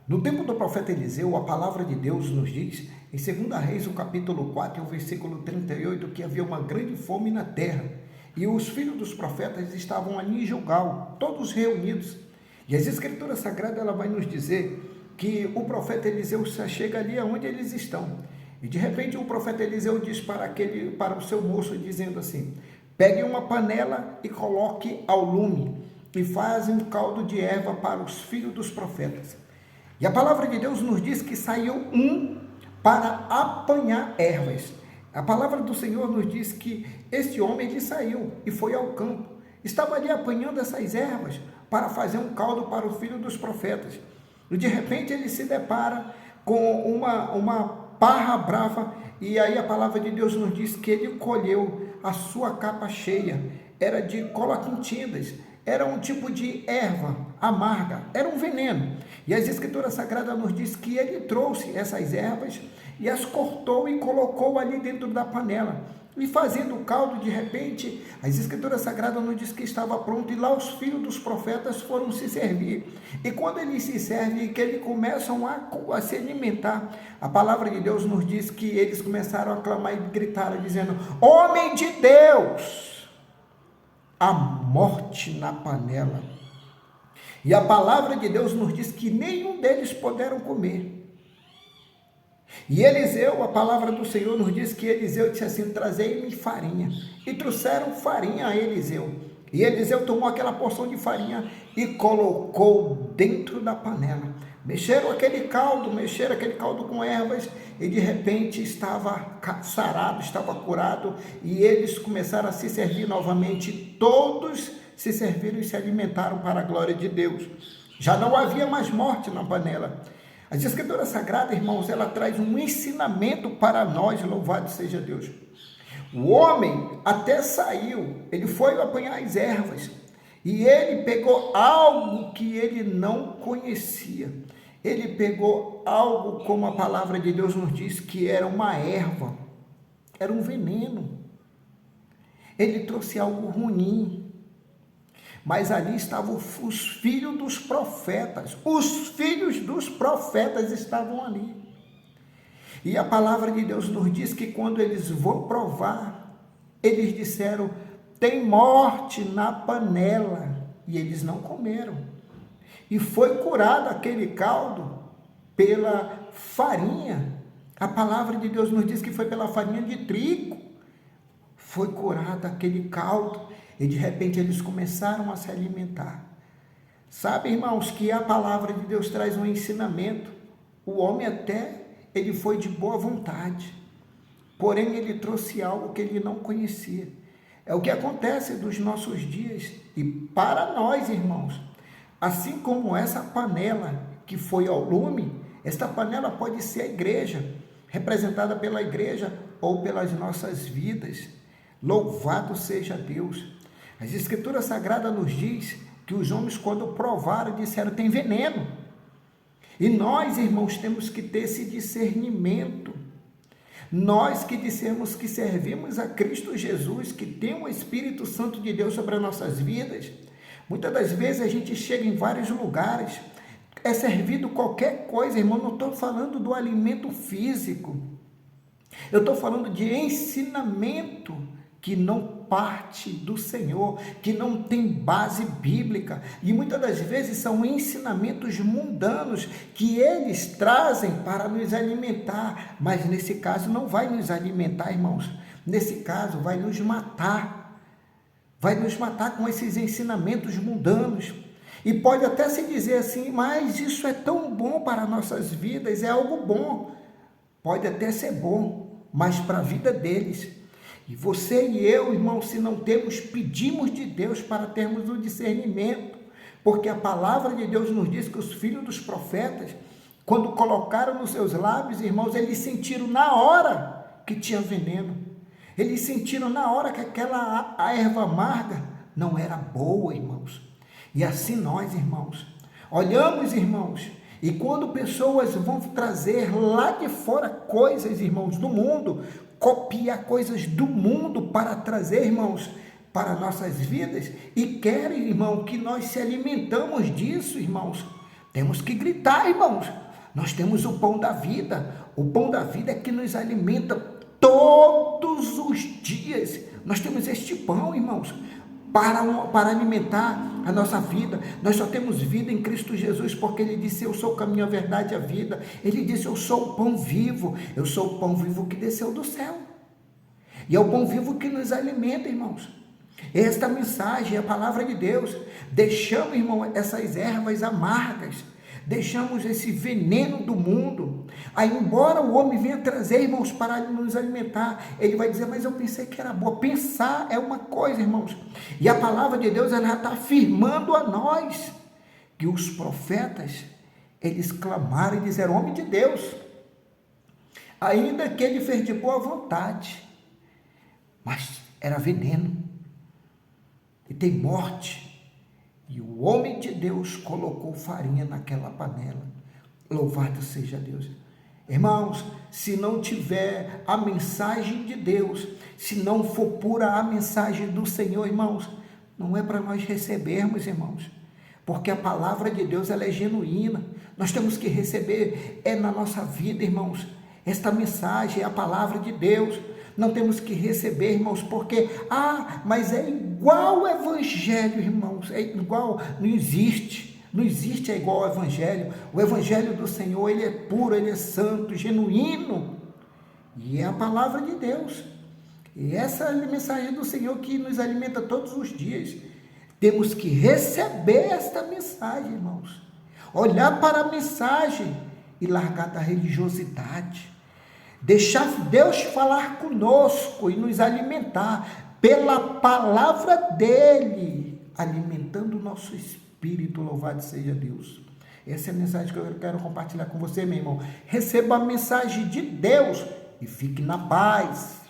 No tempo do profeta Eliseu, a palavra de Deus nos diz, em 2 Reis, o capítulo 4, o versículo 38, que havia uma grande fome na terra, e os filhos dos profetas estavam ali em Gilgal, todos reunidos. E as escrituras sagradas ela vai nos dizer que o profeta Eliseu chega ali aonde eles estão. E de repente o profeta Eliseu diz para o seu moço, dizendo assim: pegue uma panela e coloque ao lume, e faz um caldo de erva para os filhos dos profetas. E a palavra de Deus nos diz que saiu um para apanhar ervas. A palavra do Senhor nos diz que este homem ele saiu e foi ao campo. Estava ali apanhando essas ervas para fazer um caldo para o filho dos profetas. E de repente ele se depara com uma parra brava, e aí a palavra de Deus nos diz que ele colheu a sua capa cheia. Era de coloquintidas, era um tipo de erva amarga, era um veneno. E as escrituras sagradas nos diz que ele trouxe essas ervas e as cortou e colocou ali dentro da panela. E fazendo o caldo, de repente, as escrituras sagradas nos diz que estava pronto, e lá os filhos dos profetas foram se servir. E quando eles se servem, que eles começam a se alimentar, a palavra de Deus nos diz que eles começaram a clamar e gritaram, dizendo: homem de Deus, a morte na panela. E a palavra de Deus nos diz que nenhum deles puderam comer. E Eliseu, a palavra do Senhor nos diz que Eliseu disse assim: trazei-me farinha. E trouxeram farinha a Eliseu. E Eliseu tomou aquela porção de farinha e colocou dentro da panela. Mexeram aquele caldo com ervas, e de repente estava sarado, estava curado, e eles começaram a se servir novamente. Todos se serviram e se alimentaram para a glória de Deus. Já não havia mais morte na panela. As escrituras sagradas, irmãos, ela traz um ensinamento para nós, louvado seja Deus. O homem até saiu, ele foi apanhar as ervas, e ele pegou algo que ele não conhecia. Ele pegou algo, como a palavra de Deus nos diz, que era uma erva, era um veneno. Ele trouxe algo ruim. Mas ali estavam os filhos dos profetas. Os filhos dos profetas estavam ali. E a palavra de Deus nos diz que quando eles vão provar, eles disseram: tem morte na panela. E eles não comeram. E foi curado aquele caldo pela farinha. A palavra de Deus nos diz que foi pela farinha de trigo. Foi curado aquele caldo. E de repente eles começaram a se alimentar. Sabe, irmãos, que a palavra de Deus traz um ensinamento. O homem até, ele foi de boa vontade. Porém, ele trouxe algo que ele não conhecia. É o que acontece nos nossos dias. E para nós, irmãos, assim como essa panela que foi ao lume, esta panela pode ser a igreja, representada pela igreja ou pelas nossas vidas. Louvado seja Deus. As escrituras sagradas nos diz que os homens, quando provaram, disseram: tem veneno. E nós, irmãos, temos que ter esse discernimento. Nós que dissemos que servimos a Cristo Jesus, que tem o Espírito Santo de Deus sobre as nossas vidas, muitas das vezes a gente chega em vários lugares, é servido qualquer coisa, irmão. Não estou falando do alimento físico, eu estou falando de ensinamento que não parte do Senhor, que não tem base bíblica, e muitas das vezes são ensinamentos mundanos que eles trazem para nos alimentar, mas nesse caso não vai nos alimentar, irmãos, nesse caso vai nos matar com esses ensinamentos mundanos. E pode até se dizer assim: mas isso é tão bom para nossas vidas, é algo bom. Pode até ser bom, mas para a vida deles. E você e eu, irmão, se não temos, pedimos de Deus para termos o discernimento, porque a palavra de Deus nos diz que os filhos dos profetas, quando colocaram nos seus lábios, irmãos, eles sentiram na hora que tinha veneno. Eles sentiram na hora que aquela erva amarga não era boa, irmãos. E assim nós, irmãos, olhamos, irmãos, e quando pessoas vão trazer lá de fora coisas, irmãos, do mundo, copiar coisas do mundo para trazer, irmãos, para nossas vidas, e querem, irmão, que nós se alimentamos disso, irmãos. Temos que gritar, irmãos. Nós temos o pão da vida. O pão da vida é que nos alimenta todos os dias. Nós temos este pão, irmãos, para alimentar a nossa vida. Nós só temos vida em Cristo Jesus, porque Ele disse: eu sou o caminho, a verdade e a vida. Ele disse: eu sou o pão vivo. Eu sou o pão vivo que desceu do céu. E é o pão vivo que nos alimenta, irmãos. Esta mensagem é a palavra de Deus. Deixamos, irmão, essas ervas amargas, deixamos esse veneno do mundo. Aí, embora o homem venha trazer, irmãos, para nos alimentar, ele vai dizer: mas eu pensei que era boa. Pensar é uma coisa, irmãos, e a palavra de Deus, ela está afirmando a nós que os profetas, eles clamaram e disseram: homem de Deus, ainda que ele fez de boa vontade, mas era veneno e tem morte. E o homem de Deus colocou farinha naquela panela. Louvado seja Deus. Irmãos, se não tiver a mensagem de Deus, se não for pura a mensagem do Senhor, irmãos, não é para nós recebermos, irmãos, porque a palavra de Deus, ela é genuína. Nós temos que receber na nossa vida, irmãos, esta mensagem, a palavra de Deus. Não temos que receber, irmãos, porque, mas é igual o evangelho, irmãos, é igual, não existe igual ao evangelho. O evangelho do Senhor, ele é puro, ele é santo, genuíno, e é a palavra de Deus, e essa é a mensagem do Senhor que nos alimenta todos os dias. Temos que receber esta mensagem, irmãos, olhar para a mensagem e largar da religiosidade, deixar Deus falar conosco e nos alimentar pela palavra dele, alimentando o nosso espírito. Louvado seja Deus. Essa é a mensagem que eu quero compartilhar com você, meu irmão. Receba a mensagem de Deus e fique na paz.